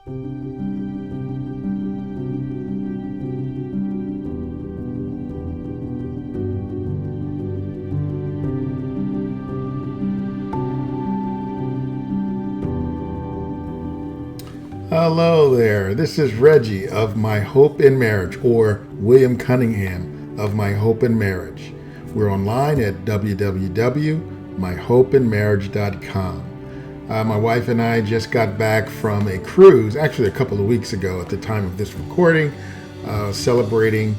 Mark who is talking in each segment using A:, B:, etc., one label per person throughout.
A: Hello there. This is Reggie of My Hope in Marriage, or William Cunningham of My Hope in Marriage. We're online at www.myhopeinmarriage.com. My wife and I just got back from a cruise, actually a couple of weeks ago at the time of this recording, celebrating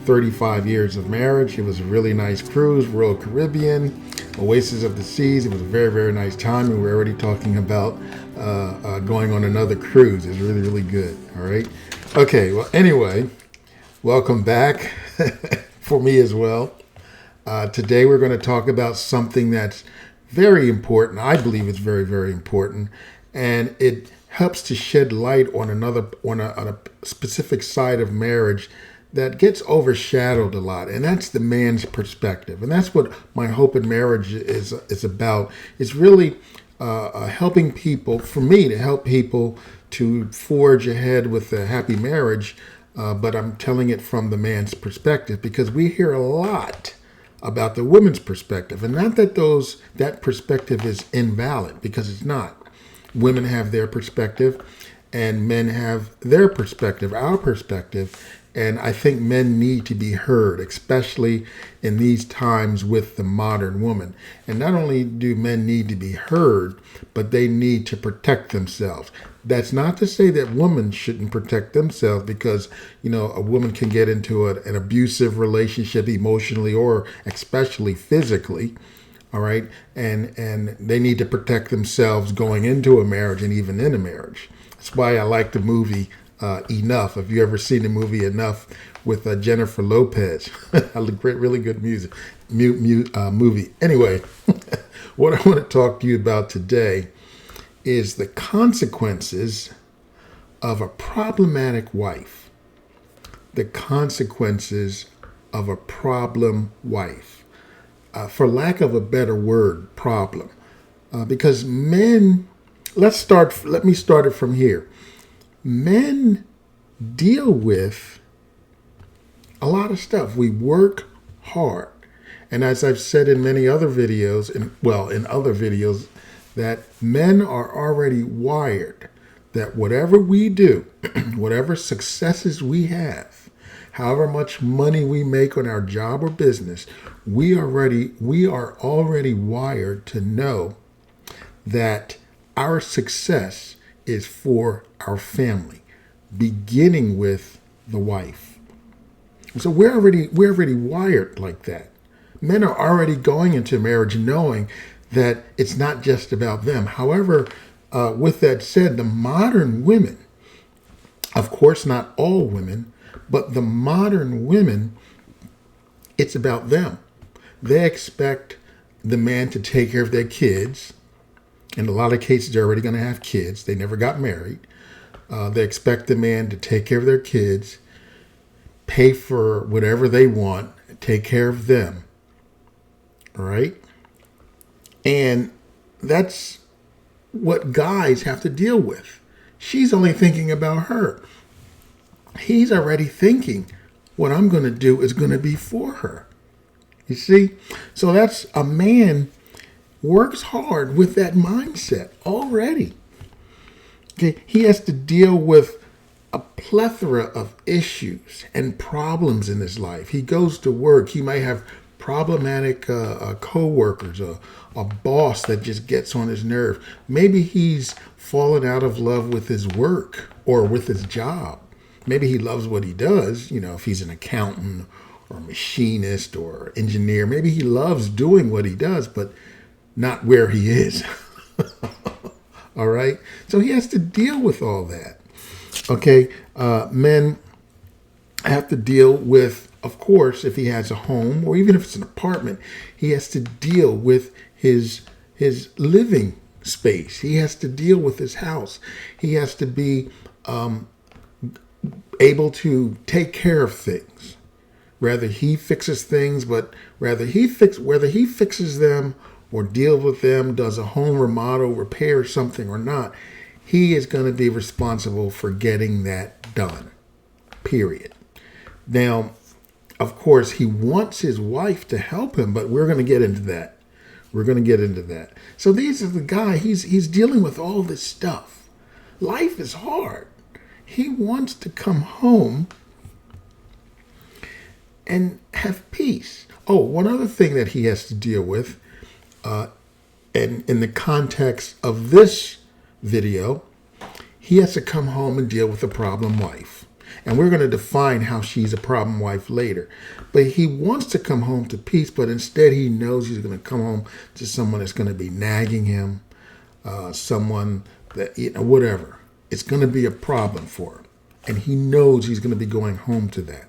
A: 35 years of marriage. It was a really nice cruise, Royal Caribbean, Oasis of the Seas. It was a very, very nice time, and we're already talking about going on another cruise. It's really, really good. All right. Okay. Well, anyway, welcome back for me as well. Today we're going to talk about something that's very important. I believe it's very, very important, and it helps to shed light on a specific side of marriage that gets overshadowed a lot, and that's the man's perspective. And that's what My Hope in Marriage is about. It's really helping people, for me, to help people to forge ahead with a happy marriage, but I'm telling it from the man's perspective, because we hear a lot about the woman's perspective. And not that that perspective is invalid, because it's not. Women have their perspective, and men have their perspective, our perspective. And I think men need to be heard, especially in these times with the modern woman. And not only do men need to be heard, but they need to protect themselves. That's not to say that women shouldn't protect themselves, because, a woman can get into an abusive relationship emotionally or especially physically. All right. And they need to protect themselves going into a marriage and even in a marriage. That's why I like the movie Enough. Have you ever seen the movie Enough with Jennifer Lopez? A really good movie. Anyway, what I want to talk to you about today is the consequences of a problematic wife. The consequences of a problem wife. For lack of a better word, problem. Because men, let me start it from here. Men deal with a lot of stuff. We work hard. And as I've said in many other videos, in other videos, that men are already wired that whatever we do, whatever successes we have, however much money we make on our job or business, we are already wired to know that our success is for our family, beginning with the wife. So we're already wired like that. Men are already going into marriage knowing that it's not just about them. However, with that said, the modern women, of course not all women, but the modern women, it's about them. They expect the man to take care of their kids. In a lot of cases, they're already going to have kids. They never got married. They expect the man to take care of their kids, pay for whatever they want, take care of them. All right? And that's what guys have to deal with. She's only thinking about her. He's already thinking, what I'm going to do is going to be for her. You see? So that's a man works hard with that mindset already. Okay, he has to deal with a plethora of issues and problems in his life. He goes to work. He might have problematic co-workers, a boss that just gets on his nerve. Maybe he's fallen out of love with his work or with his job. Maybe he loves what he does, if he's an accountant or a machinist or engineer. Maybe he loves doing what he does, but not where he is. All right? So he has to deal with all that. Okay? Men have to deal with, of course, if he has a home or even if it's an apartment, he has to deal with his living space. He has to deal with his house. He has to be able to take care of things. Whether he fixes things, but whether he fixes them or deals with them, does a home remodel, repair something or not, he is going to be responsible for getting that done. Period. Now, of course, he wants his wife to help him, but we're going to get into that. We're going to get into that. So these are the guy, he's dealing with all this stuff. Life is hard. He wants to come home and have peace. Oh, one other thing that he has to deal with, and in the context of this video, he has to come home and deal with a problem wife. And we're going to define how she's a problem wife later. But he wants to come home to peace, but instead he knows he's going to come home to someone that's going to be nagging him, someone that, whatever. It's going to be a problem for him. And he knows he's going to be going home to that.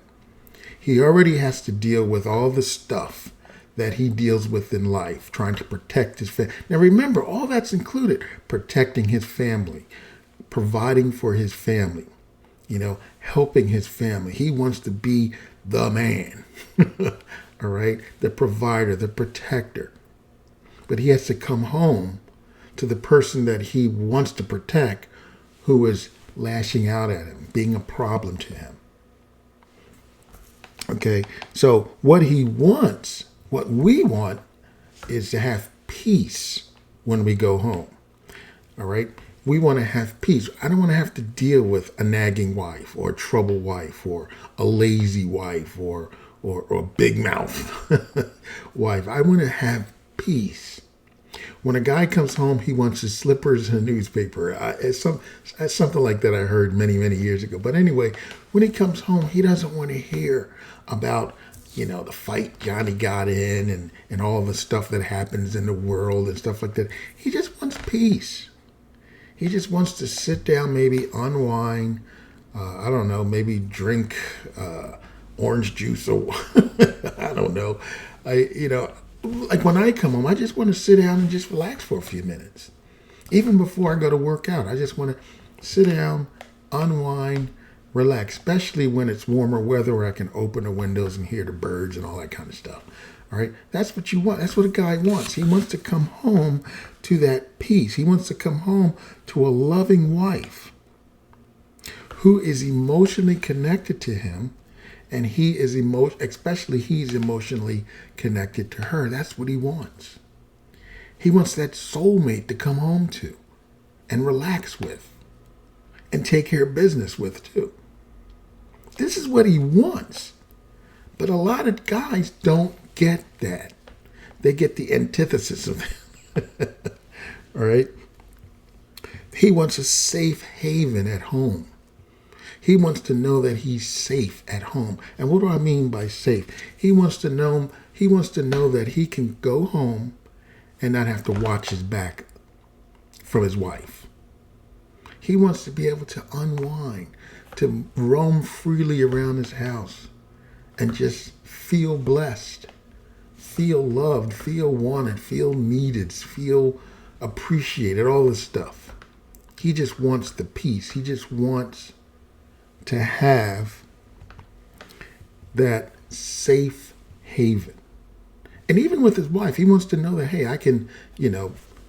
A: He already has to deal with all the stuff that he deals with in life, trying to protect his family. Now remember, all that's included: protecting his family, providing for his family, helping his family. He wants to be the man, all right? The provider, the protector. But he has to come home to the person that he wants to protect, who is lashing out at him, being a problem to him. Okay, so what he wants, what we want, is to have peace when we go home. All right? We want to have peace. I don't want to have to deal with a nagging wife or a trouble wife or a lazy wife or a big mouth wife. I want to have peace. When a guy comes home, he wants his slippers and a newspaper. It's something like that I heard many, many years ago. But anyway, when he comes home, he doesn't want to hear about, the fight Johnny got in and all the stuff that happens in the world and stuff like that. He just wants peace. He just wants to sit down, maybe unwind, I don't know, maybe drink orange juice or I don't know. Like when I come home, I just want to sit down and just relax for a few minutes. Even before I go to work out, I just want to sit down, unwind, relax, especially when it's warmer weather where I can open the windows and hear the birds and all that kind of stuff. All right, that's what you want. That's what a guy wants. He wants to come home to that peace. He wants to come home to a loving wife who is emotionally connected to him, and he is especially he's emotionally connected to her. That's what he wants. He wants that soulmate to come home to and relax with and take care of business with too. This is what he wants. But a lot of guys don't get that. They get the antithesis of that. All right? He wants a safe haven at home. He wants to know that he's safe at home. And what do I mean by safe? He wants to know that he can go home and not have to watch his back from his wife. He wants to be able to unwind, to roam freely around his house and just feel blessed, feel loved, feel wanted, feel needed, feel appreciated, all this stuff. He just wants the peace. He just wants to have that safe haven. And even with his wife, he wants to know that, hey, I can,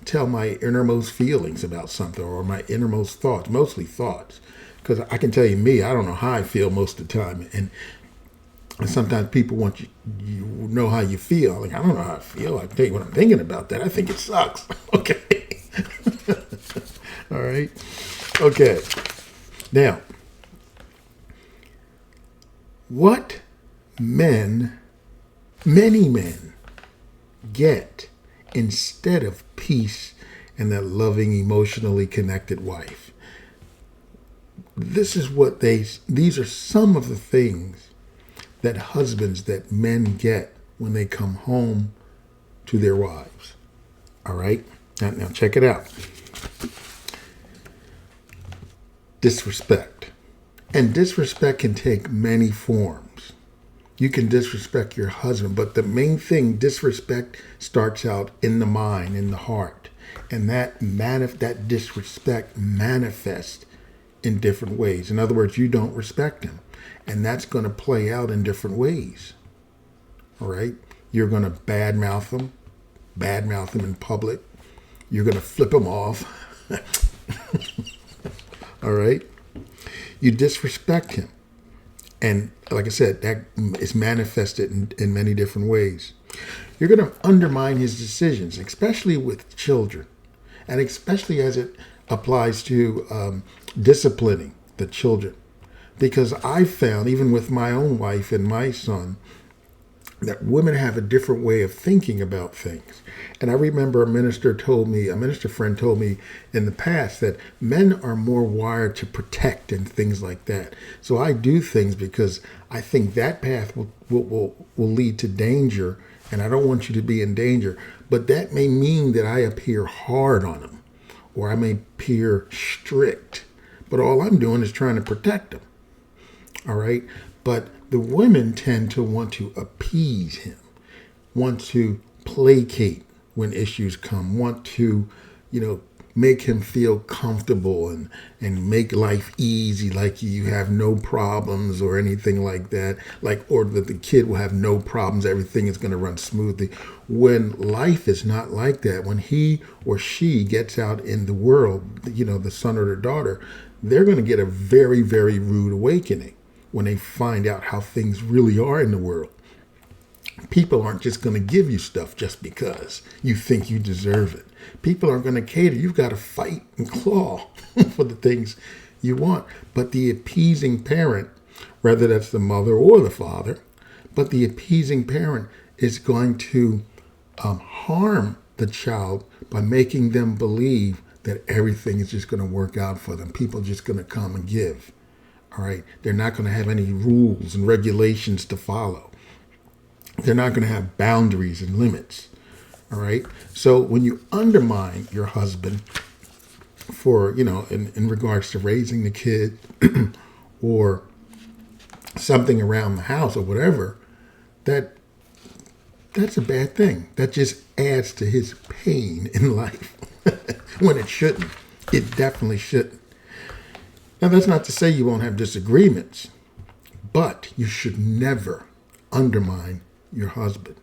A: tell my innermost feelings about something or my innermost thoughts, mostly thoughts. Because I can tell you me, I don't know how I feel most of the time. And sometimes people want you know how you feel. Like, I don't know how I feel. I can tell you what I'm thinking about that. I think it sucks. Okay. All right. Okay. Now, what many men get instead of peace and that loving, emotionally connected wife. These are some of the things that men get when they come home to their wives. All right? Now check it out. Disrespect. And disrespect can take many forms. You can disrespect your husband, but the main thing, disrespect starts out in the mind, in the heart. And that disrespect manifests in different ways. In other words, you don't respect him. And that's going to play out in different ways. All right? You're going to badmouth him in public. You're going to flip him off. All right. You disrespect him. And like I said, that is manifested in many different ways. You're going to undermine his decisions, especially with children, and especially as it applies to disciplining the children. Because I found, even with my own wife and my son, that women have a different way of thinking about things. And I remember a minister friend told me in the past that men are more wired to protect and things like that. So I do things because I think that path will lead to danger, and I don't want you to be in danger. But that may mean that I appear hard on them, or I may appear strict. But all I'm doing is trying to protect them. All right? But the women tend to want to appease him, want to placate when issues come, want to, make him feel comfortable and make life easy, like you have no problems or anything like that, or that the kid will have no problems, everything is going to run smoothly. When life is not like that, when he or she gets out in the world, the son or the daughter, they're going to get a very, very rude awakening when they find out how things really are in the world. People aren't just going to give you stuff just because you think you deserve it. People aren't going to cater. You've got to fight and claw for the things you want. But the appeasing parent, whether that's the mother or the father, but the appeasing parent is going to harm the child by making them believe that everything is just going to work out for them. People are just going to come and give. All right. They're not going to have any rules and regulations to follow. They're not going to have boundaries and limits. All right. So when you undermine your husband for, in regards to raising the kid or something around the house or whatever, that's a bad thing. That just adds to his pain in life when it shouldn't. It definitely shouldn't. Now, that's not to say you won't have disagreements, but you should never undermine your husband.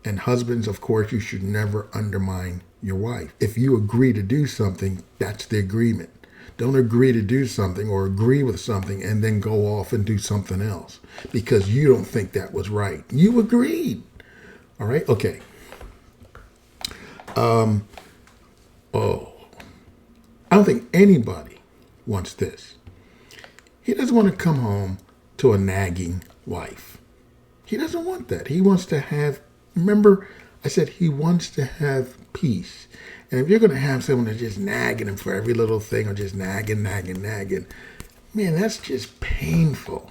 A: And husbands, of course, you should never undermine your wife. If you agree to do something, that's the agreement. Don't agree to do something or agree with something and then go off and do something else because you don't think that was right. You agreed. All right? Okay. I don't think anybody wants this. He doesn't want to come home to a nagging wife. He doesn't want that. He wants to have, remember, I said he wants to have peace. And if you're going to have someone that's just nagging him for every little thing or just nagging, man, that's just painful.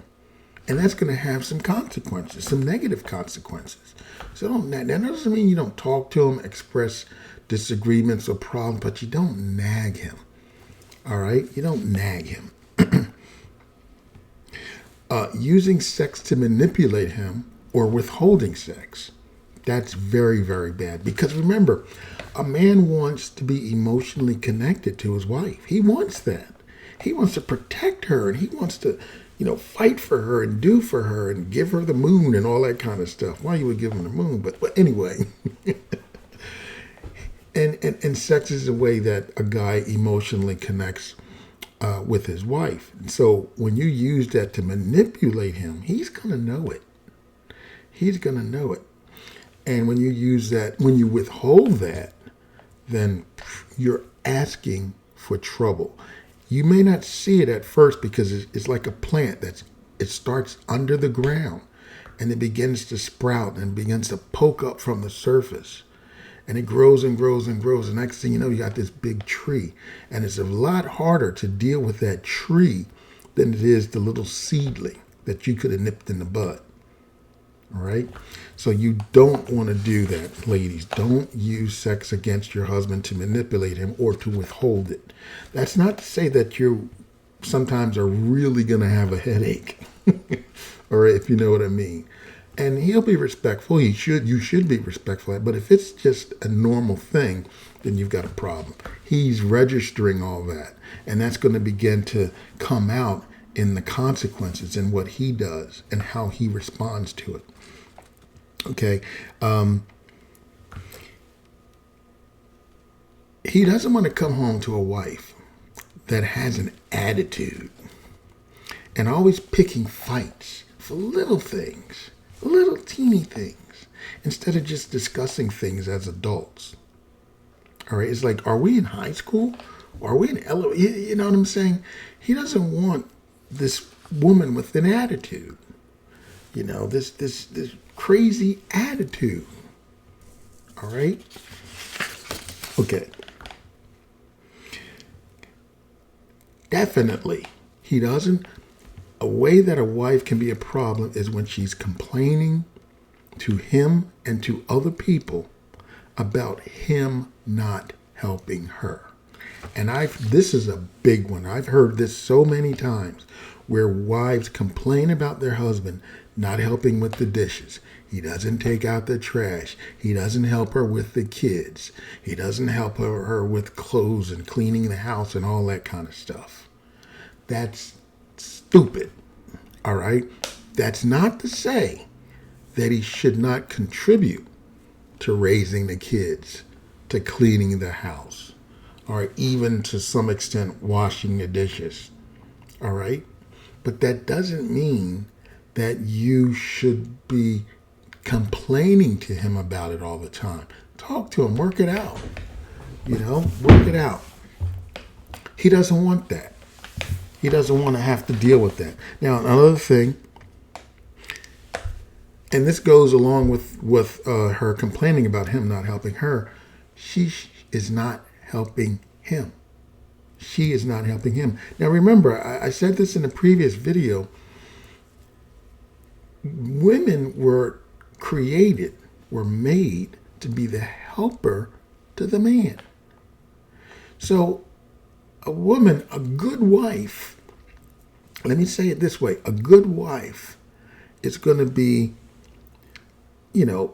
A: And that's going to have some consequences, some negative consequences. So that doesn't mean you don't talk to him, express disagreements or problems, but you don't nag him. All right? You don't nag him. Using sex to manipulate him or withholding sex, that's very, very bad. Because remember, a man wants to be emotionally connected to his wife. He wants that. He wants to protect her and he wants to, fight for her and do for her and give her the moon and all that kind of stuff. Why you would give him the moon? But anyway. And sex is a way that a guy emotionally connects with his wife. So when you use that to manipulate him, he's going to know it. He's going to know it. And when you use that, when you withhold that, then you're asking for trouble. You may not see it at first because it's like a plant it starts under the ground and it begins to sprout and begins to poke up from the surface. And it grows and grows and grows. And next thing you know, you got this big tree. And it's a lot harder to deal with that tree than it is the little seedling that you could have nipped in the bud. All right? So you don't want to do that, ladies. Don't use sex against your husband to manipulate him or to withhold it. That's not to say that you sometimes are really going to have a headache. All right, if you know what I mean. And he'll be respectful. You should be respectful. But if it's just a normal thing, then you've got a problem. He's registering all that. And that's going to begin to come out in the consequences and what he does and how he responds to it. Okay. He doesn't want to come home to a wife that has an attitude and always picking fights for little things, little teeny things, instead of just discussing things as adults. All right, it's like, are we in high school? Are we in you know what I'm saying? He doesn't want this woman with an attitude. You know, this crazy attitude. All right? Okay. Definitely, he doesn't. A way that a wife can be a problem is when she's complaining to him and to other people about him not helping her. And this is a big one. I've heard this so many times where wives complain about their husband not helping with the dishes. He doesn't take out the trash. He doesn't help her with the kids. He doesn't help her with clothes and cleaning the house and all that kind of stuff. That's stupid. All right? That's not to say that he should not contribute to raising the kids, to cleaning the house, or even to some extent washing the dishes. All right? But that doesn't mean that you should be complaining to him about it all the time. Talk to him, work it out. You know, work it out. He doesn't want that. He doesn't want to have to deal with that. Now, another thing, and this goes along with her complaining about him not helping her, she is not helping him. She is not helping him. Now, remember, I said this in a previous video. Women were made to be the helper to the man. So a woman, a good wife, let me say it this way, a good wife is going to be,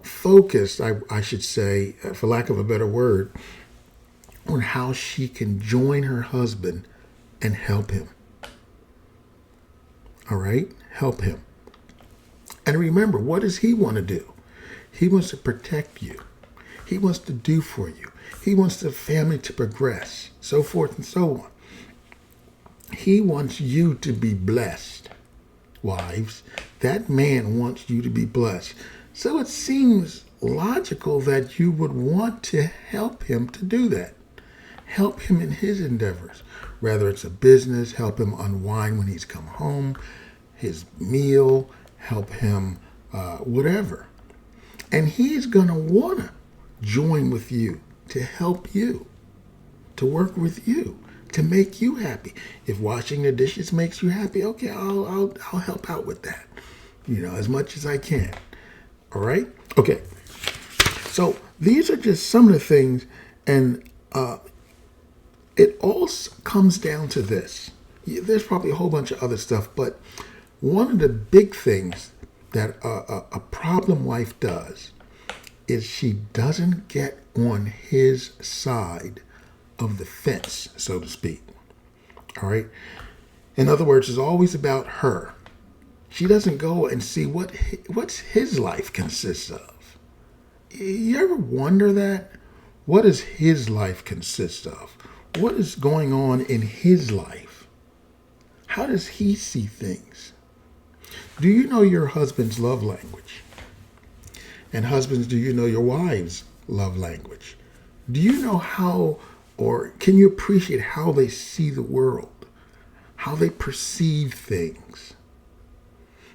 A: focused, I should say, for lack of a better word, on how she can join her husband and help him. All right? Help him. And remember, what does he want to do? He wants to protect you. He wants to do for you. He wants the family to progress, so forth and so on. He wants you to be blessed, wives. That man wants you to be blessed. So it seems logical that you would want to help him to do that. Help him in his endeavors. Whether it's a business, help him unwind when he's come home, his meal, help him, whatever. And he's going to want to join with you, to help you, to work with you, to make you happy. If washing the dishes makes you happy, okay, I'll help out with that, as much as I can. All right? Okay. So these are just some of the things, and it all comes down to this. There's probably a whole bunch of other stuff, but one of the big things that a problem wife does is she doesn't get on his side of the fence, so to speak. All right? In other words, it's always about her. She doesn't go and see what's his life consists of. You ever wonder that? What does his life consist of? What is going on in his life? How does he see things? Do you know your husband's love language? And husbands, do you know your wives' love language? Do you know how, or can you appreciate how they see the world? How they perceive things?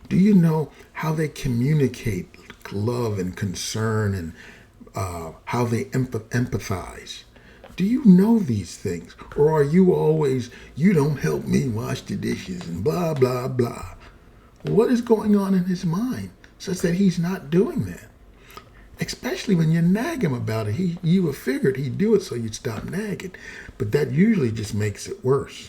A: Do you know how they communicate love and concern, and how they empathize? Do you know these things? Or are you always, you don't help me wash the dishes and blah, blah, blah? What is going on in his mind such that he's not doing that? Especially when you nag him about it. You would figured he'd do it so you'd stop nagging. But that usually just makes it worse,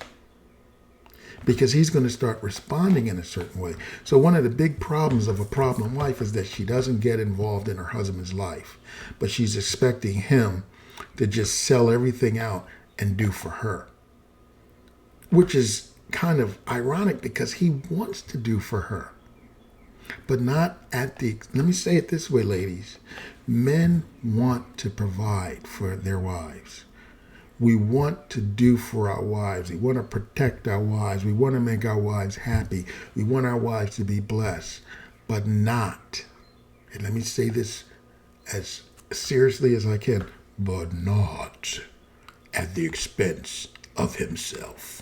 A: because he's going to start responding in a certain way. So one of the big problems of a problem wife is that she doesn't get involved in her husband's life, but she's expecting him to just sell everything out and do for her, which is kind of ironic because he wants to do for her, but not let me say it this way, ladies. Men want to provide for their wives. we want to do for our wives. We want to protect our wives. We want to make our wives happy. We want our wives to be blessed, but not, and let me say this as seriously as I can, but not at the expense of himself.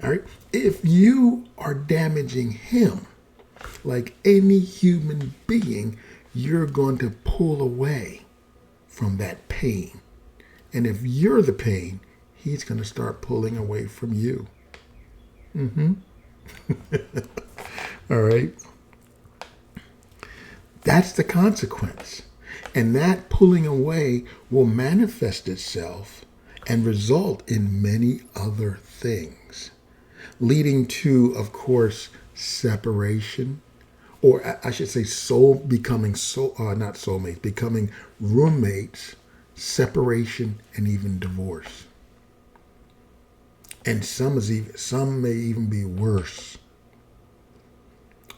A: All right? If you are damaging him, like any human being, you're going to pull away from that pain. And if you're the pain, he's going to start pulling away from you. All right? That's the consequence. And that pulling away will manifest itself and result in many other things, leading to, of course, separation, or I should say becoming not soulmates, becoming roommates, separation, and even divorce. And some may even be worse.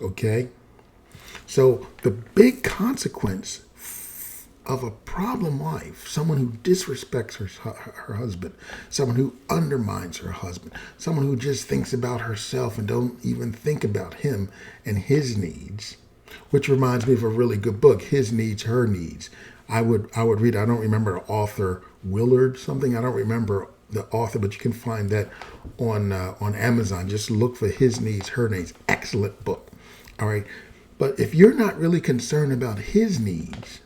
A: Okay? So the big consequence of a problem wife, someone who disrespects her husband, someone who undermines her husband, someone who just thinks about herself and don't even think about him and his needs, which reminds me of a really good book, His Needs, Her Needs. I would read, I don't remember the author, Willard something, I don't remember the author, but you can find that on Amazon. Just look for His Needs, Her Needs. Excellent book. All right. But if you're not really concerned about his needs,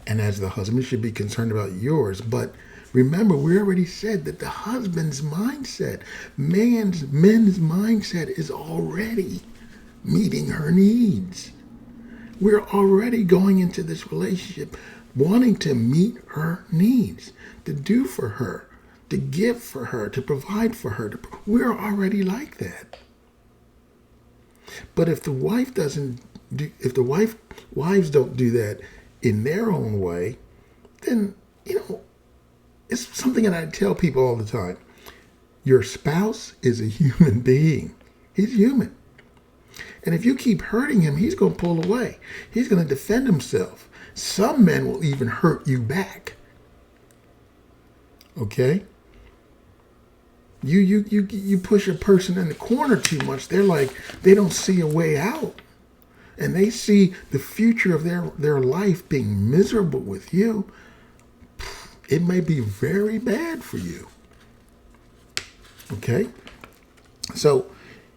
A: and as the husband should be concerned about yours, but remember, we already said that the husband's mindset, men's mindset is already meeting her needs. We're already going into this relationship wanting to meet her needs, to do for her, to give for her, to provide for her. We're already like that. But if the wife doesn't do, if the wives don't do that in their own way, then, it's something that I tell people all the time. Your spouse is a human being. He's human. And if you keep hurting him, he's going to pull away. He's going to defend himself. Some men will even hurt you back. Okay? You push a person in the corner too much, they're like, they don't see a way out. And they see the future of their life being miserable with you. It may be very bad for you. Okay? So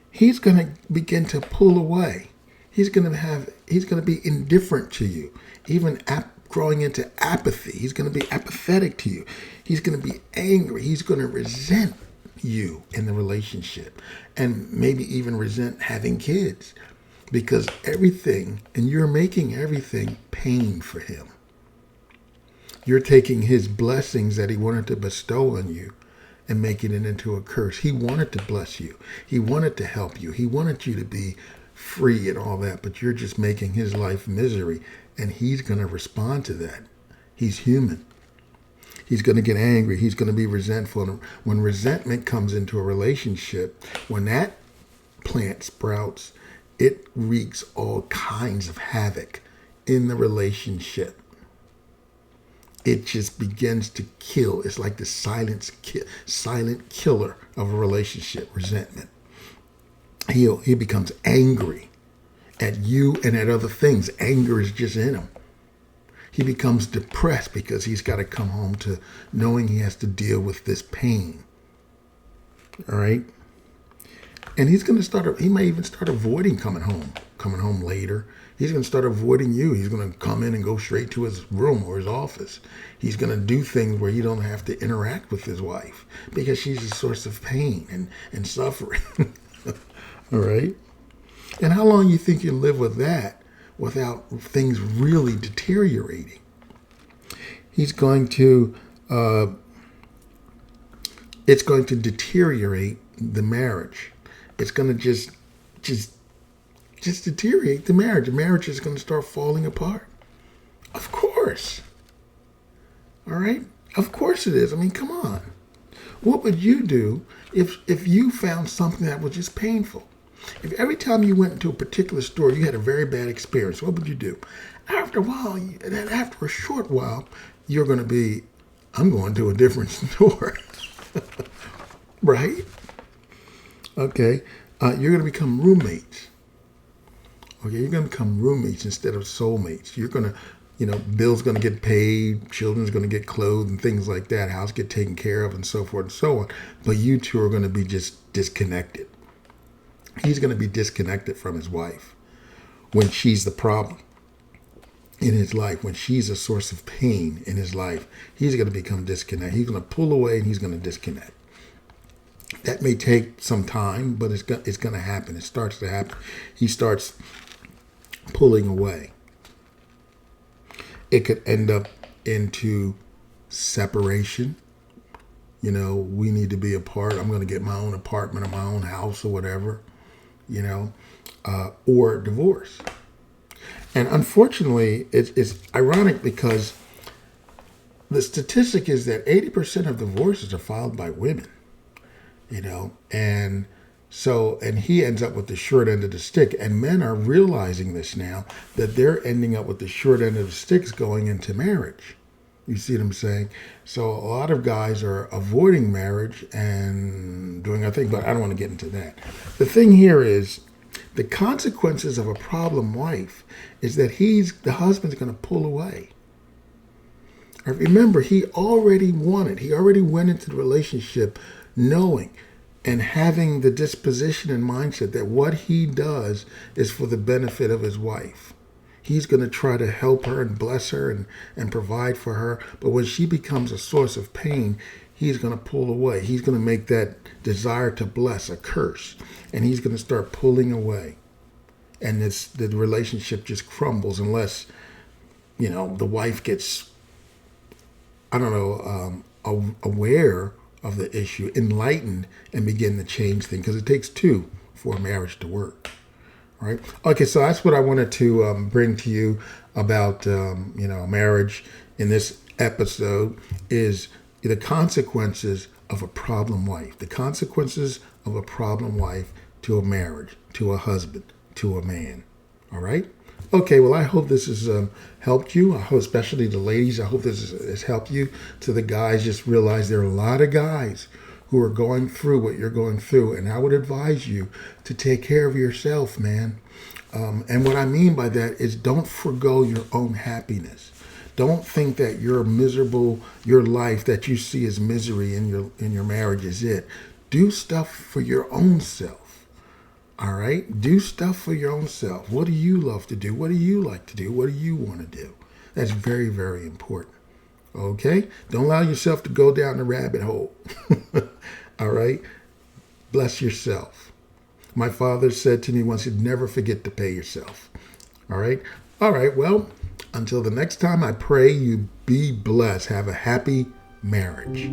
A: he's going to begin to pull away. He's going to be indifferent to you, even growing into apathy. He's going to be apathetic to you. He's going to be angry. He's going to resent you in the relationship, and maybe even resent having kids, because you're making everything pain for him. You're taking his blessings that he wanted to bestow on you and making it into a curse. He wanted to bless you. He wanted to help you. He wanted you to be free and all that, but you're just making his life misery, and he's going to respond to that. He's human. He's going to get angry. He's going to be resentful. And when resentment comes into a relationship, when that plant sprouts, it wreaks all kinds of havoc in the relationship. It just begins to kill. It's like the silent killer of a relationship, resentment. He becomes angry at you and at other things. Anger is just in him. He becomes depressed because he's got to come home to knowing he has to deal with this pain. All right? And he may even start avoiding coming home later. He's going to start avoiding you. He's going to come in and go straight to his room or his office. He's going to do things where he don't have to interact with his wife because she's a source of pain and suffering. All right? And how long you think you live with that without things really deteriorating? It's going to deteriorate the marriage. It's going to just deteriorate the marriage. The marriage is going to start falling apart. Of course. All right? Of course it is. I mean, come on. What would you do if you found something that was just painful? If every time you went into a particular store, you had a very bad experience, what would you do? After a short while, you're going to be I'm going to a different store. Right? Okay. You're going to become roommates. Okay, you're going to become roommates instead of soulmates. You're going to, bills going to get paid, children's going to get clothed and things like that, house get taken care of and so forth and so on. But you two are going to be just disconnected. He's going to be disconnected from his wife when she's the problem in his life, when she's a source of pain in his life. He's going to become disconnected. He's going to pull away and he's going to disconnect. That may take some time, but it's going to happen. It starts to happen. He starts pulling away. It could end up into separation. We need to be apart. I'm going to get my own apartment or my own house or whatever, or divorce. And unfortunately, it's ironic because the statistic is that 80% of divorces are filed by women, and he ends up with the short end of the stick. And men are realizing this now, that they're ending up with the short end of the sticks going into marriage. You see what I'm saying? So a lot of guys are avoiding marriage and doing a thing, but I don't want to get into that. The thing here is, the consequences of a problem wife is that the husband's going to pull away. Remember, he already wanted. He already went into the relationship knowing and having the disposition and mindset that what he does is for the benefit of his wife. He's going to try to help her and bless her and provide for her. But when she becomes a source of pain, he's going to pull away. He's going to make that desire to bless a curse. And he's going to start pulling away. And the relationship just crumbles unless, the wife gets, aware of the issue, enlightened, and begin to change things. Because it takes two for a marriage to work. All right. Okay, so that's what I wanted to bring to you about, marriage in this episode is the consequences of a problem wife. The consequences of a problem wife to a marriage, to a husband, to a man. All right. Okay, well, I hope this has helped you. I hope, especially the ladies, I hope this has helped you. To the guys, just realize there are a lot of guys who are going through what you're going through. And I would advise you to take care of yourself, man. And what I mean by that is don't forgo your own happiness. Don't think that your life that you see as misery in your marriage is it. Do stuff for your own self. All right? Do stuff for your own self. What do you love to do? What do you like to do? What do you want to do? That's very, very important. Okay? Don't allow yourself to go down the rabbit hole. All right? Bless yourself. My father said to me once, you'd never forget to pay yourself. All right? All right, well, until the next time, I pray you be blessed. Have a happy marriage.